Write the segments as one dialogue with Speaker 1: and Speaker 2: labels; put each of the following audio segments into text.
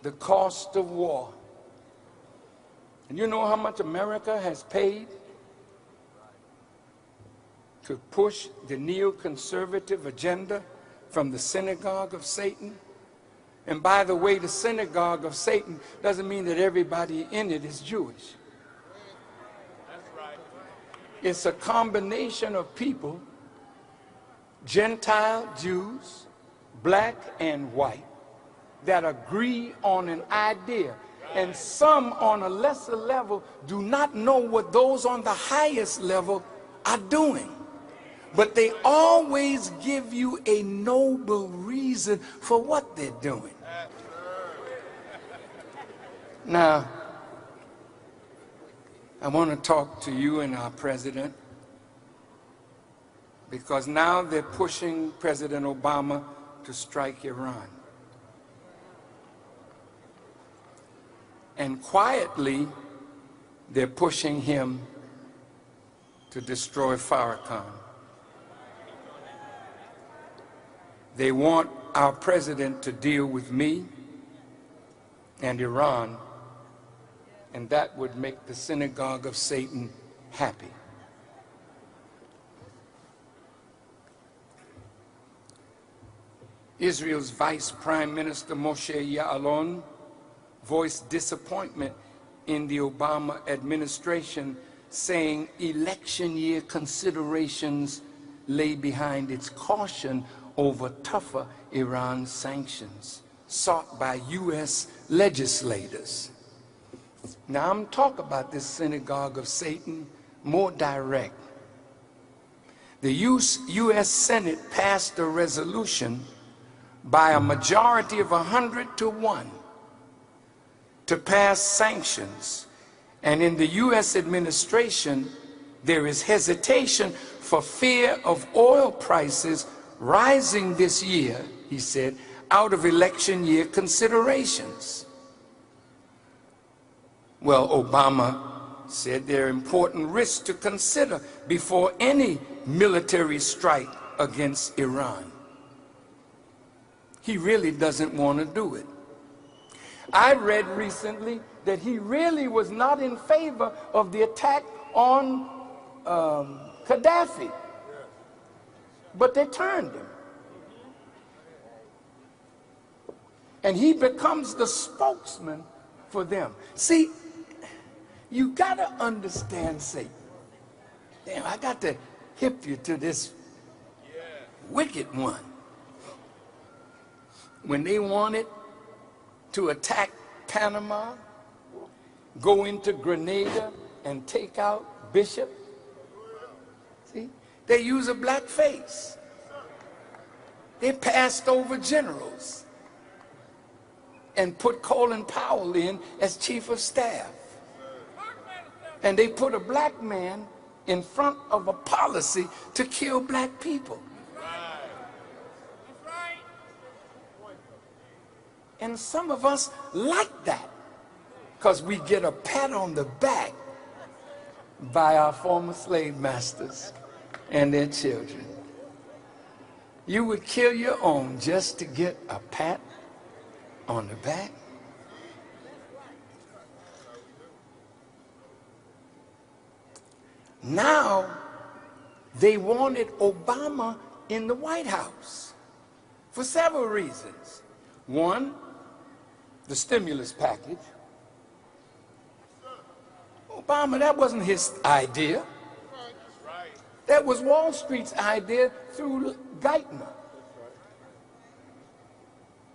Speaker 1: the cost of war. And you know how much America has paid to push the neoconservative agenda from the synagogue of Satan? And by the way, the synagogue of Satan doesn't mean that everybody in it is Jewish. It's a combination of people, Gentile Jews, black and white, that agree on an idea. And some on a lesser level do not know what those on the highest level are doing. But they always give you a noble reason for what they're doing. Now, I want to talk to you and our president, because now they're pushing President Obama to strike Iran. And quietly, they're pushing him to destroy Farrakhan. They want our president to deal with me and Iran, and that would make the synagogue of Satan happy. Israel's Vice Prime Minister Moshe Ya'alon voiced disappointment in the Obama administration, saying election year considerations lay behind its caution over tougher Iran sanctions sought by U.S. legislators. Now I'm talking about this synagogue of Satan more direct. The U.S. Senate passed a resolution by a majority of 100 to 1 to pass sanctions, and in the U.S. administration there is hesitation for fear of oil prices rising this year, he said, out of election year considerations. Well, Obama said there are important risks to consider before any military strike against Iran. He really doesn't want to do it. I read recently that he really was not in favor of the attack on Gaddafi, but they turned him. And he becomes the spokesman for them. See, you got to understand Satan. Damn, I got to hip you to this wicked one. When they wanted to attack Panama, go into Grenada and take out Bishop, see, they use a black face. They passed over generals and put Colin Powell in as chief of staff. And they put a black man in front of a policy to kill black people. And some of us like that because we get a pat on the back by our former slave masters and their children. You would kill your own just to get a pat on the back? Now they wanted Obama in the White House for several reasons. One, the stimulus package. Obama, that wasn't his idea. That was Wall Street's idea through Geithner.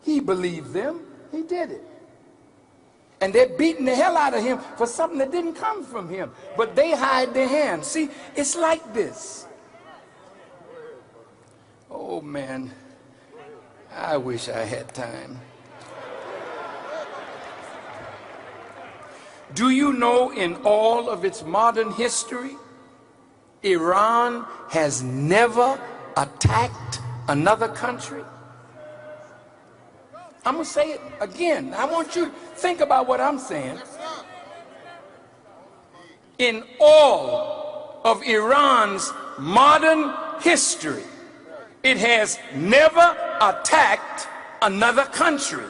Speaker 1: He believed them, he did it. And they're beating the hell out of him for something that didn't come from him. But they hide their hands. See, it's like this. Oh man, I wish I had time. Do you know in all of its modern history, Iran has never attacked another country? I'm going to say it again. I want you to think about what I'm saying. In all of Iran's modern history, it has never attacked another country.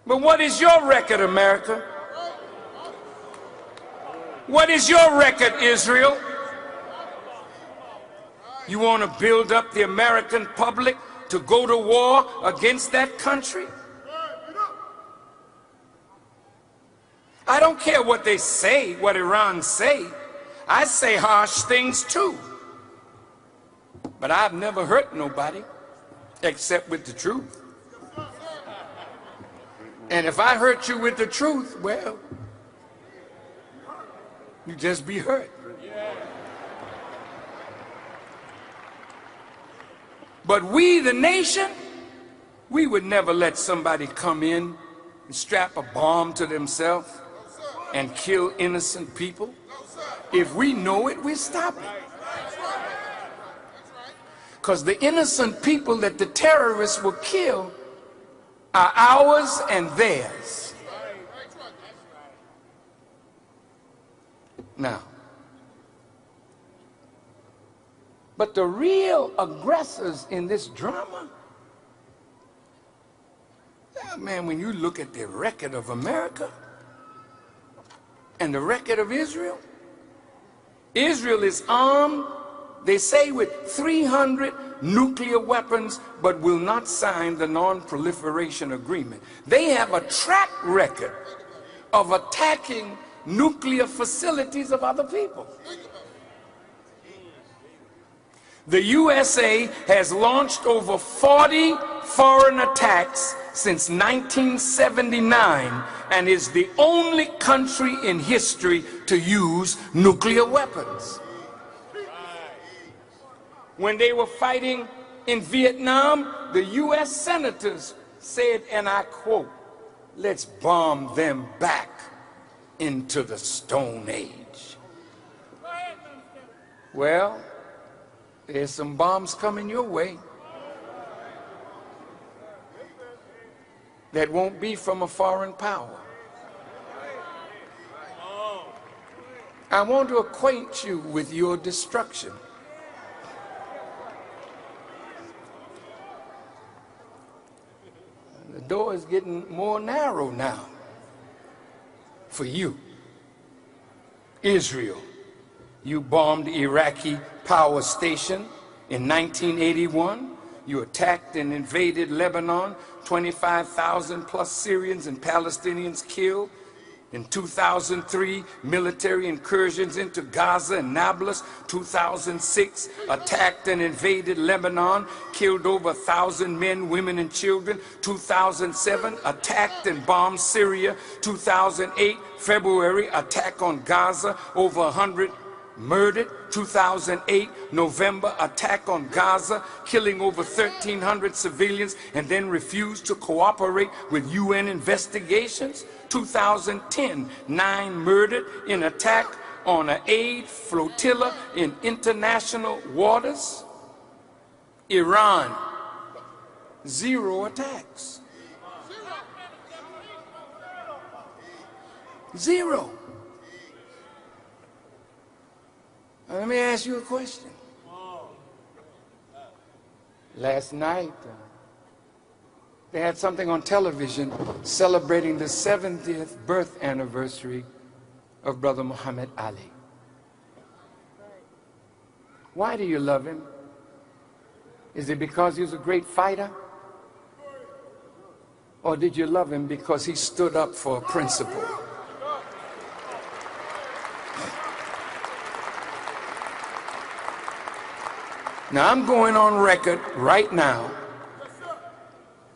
Speaker 1: But what is your record, America? What is your record, Israel? You want to build up the American public to go to war against that country? I don't care what they say, what Iran say. I say harsh things too. But I've never hurt nobody except with the truth. And if I hurt you with the truth, well, you just be hurt. But we, the nation, we would never let somebody come in and strap a bomb to themselves and kill innocent people. If we know it, we stop it. Because the innocent people that the terrorists will kill are ours and theirs. Now, but the real aggressors in this drama, man, when you look at the record of America and the record of Israel, Israel is armed, they say, with 300 nuclear weapons, but will not sign the non-proliferation agreement. They have a track record of attacking nuclear facilities of other people. The USA has launched over 40 foreign attacks since 1979 and is the only country in history to use nuclear weapons. When they were fighting in Vietnam, the US senators said, and I quote, "Let's bomb them back into the Stone Age." Well, there's some bombs coming your way that won't be from a foreign power. I want to acquaint you with your destruction. The door is getting more narrow now for you. Israel, you bombed the Iraqi power station in 1981. You attacked and invaded Lebanon, 25,000 plus Syrians and Palestinians killed. In 2003, military incursions into Gaza and Nablus. 2006, attacked and invaded Lebanon, killed over 1,000 men, women, and children. 2007, attacked and bombed Syria. 2008, February, attack on Gaza, over 100 murdered. 2008, November, attack on Gaza, killing over 1,300 civilians, and then refused to cooperate with UN investigations. 2010, 9 murdered in attack on an aid flotilla in international waters. Iran, 0 attacks. 0. Let me ask you a question. Last night, they had something on television celebrating the 70th birth anniversary of Brother Muhammad Ali. Why do you love him? Is it because he was a great fighter? Or did you love him because he stood up for a principle? Now, I'm going on record right now.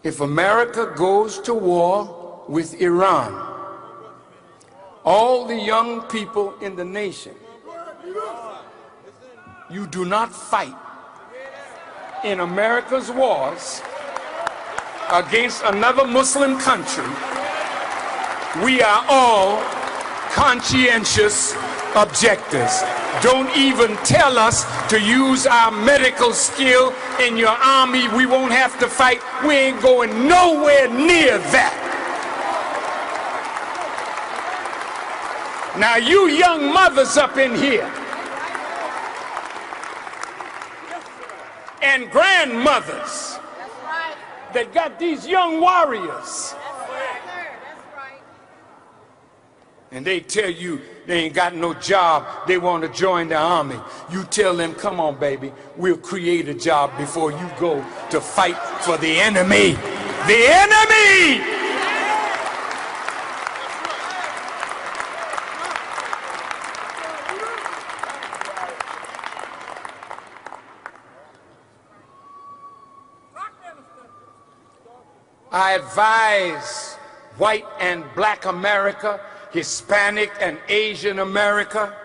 Speaker 1: If America goes to war with Iran, all the young people in the nation, you do not fight in America's wars against another Muslim country. We are all conscientious objectors. Don't even tell us to use our medical skill in your army. We won't have to fight. We ain't going nowhere near that. Now, you young mothers up in here and grandmothers that got these young warriors and they tell you they ain't got no job, they want to join the army, you tell them, come on, baby, we'll create a job before you go to fight for the enemy. The enemy! I advise white and black America, Hispanic and Asian America,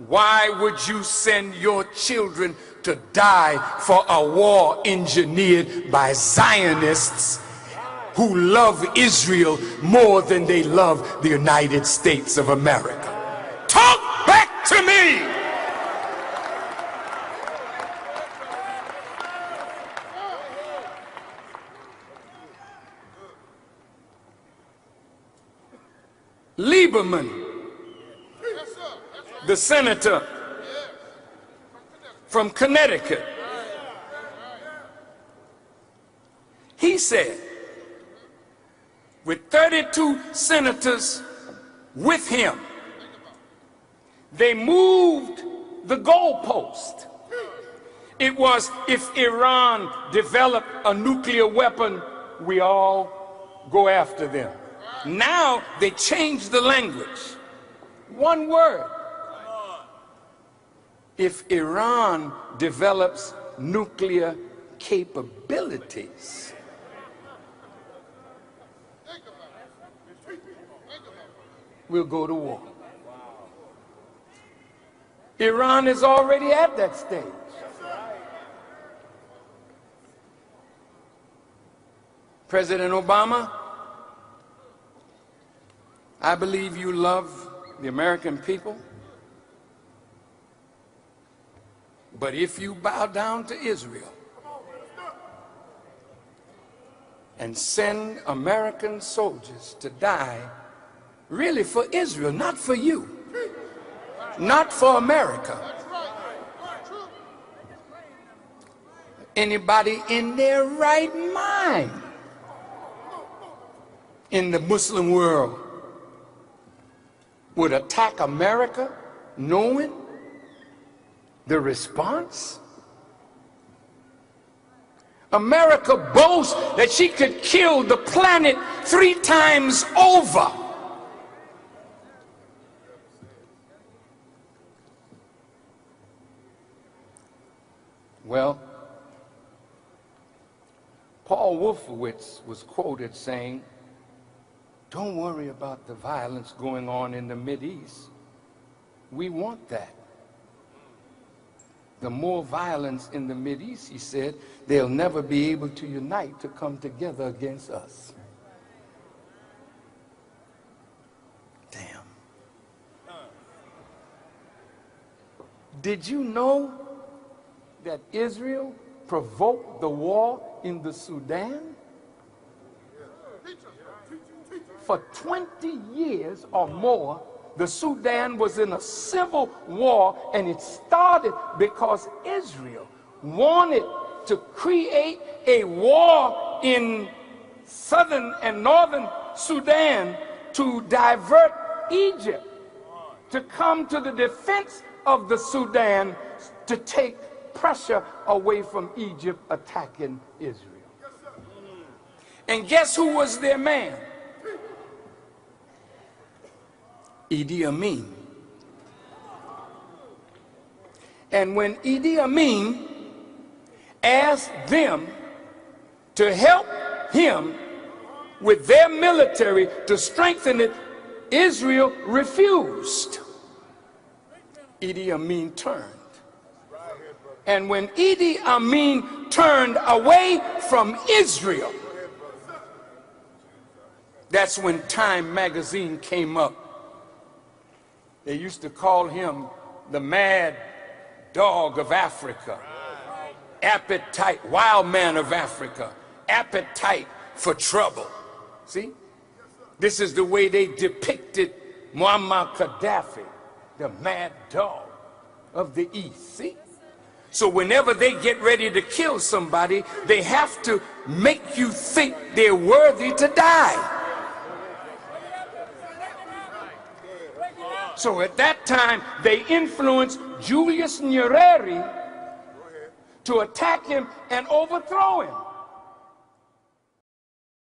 Speaker 1: why would you send your children to die for a war engineered by Zionists who love Israel more than they love the United States of America? Talk back to me! Lieberman, the senator from Connecticut, he said, with 32 senators with him, they moved the goalpost. It was, if Iran developed a nuclear weapon, we all go after them. Now they changed the language. One word. If Iran develops nuclear capabilities. We'll go to war. Iran is already at that stage. President Obama, I believe you love the American people, but if you bow down to Israel and send American soldiers to die really for Israel, not for you, not for America, anybody in their right mind in the Muslim world would attack America knowing the response? America boasts that she could kill the planet 3 times over. Well, Paul Wolfowitz was quoted saying, don't worry about the violence going on in the Mideast. We want that. The more violence in the Mideast, he said, they'll never be able to unite to come together against us. Damn. Did you know that Israel provoked the war in the Sudan? For 20 years or more, the Sudan was in a civil war, and it started because Israel wanted to create a war in southern and northern Sudan to divert Egypt to come to the defense of the Sudan to take pressure away from Egypt attacking Israel. And guess who was their man? Idi Amin. And when Idi Amin asked them to help him with their military to strengthen it, Israel refused. Idi Amin turned. And when Idi Amin turned away from Israel, that's when Time magazine came up. They used to call him the mad dog of Africa, appetite, wild man of Africa, appetite for trouble. See? This is the way they depicted Muammar Gaddafi, the mad dog of the East. See? So whenever they get ready to kill somebody, they have to make you think they're worthy to die. So at that time, they influenced Julius Nyerere to attack him and overthrow him.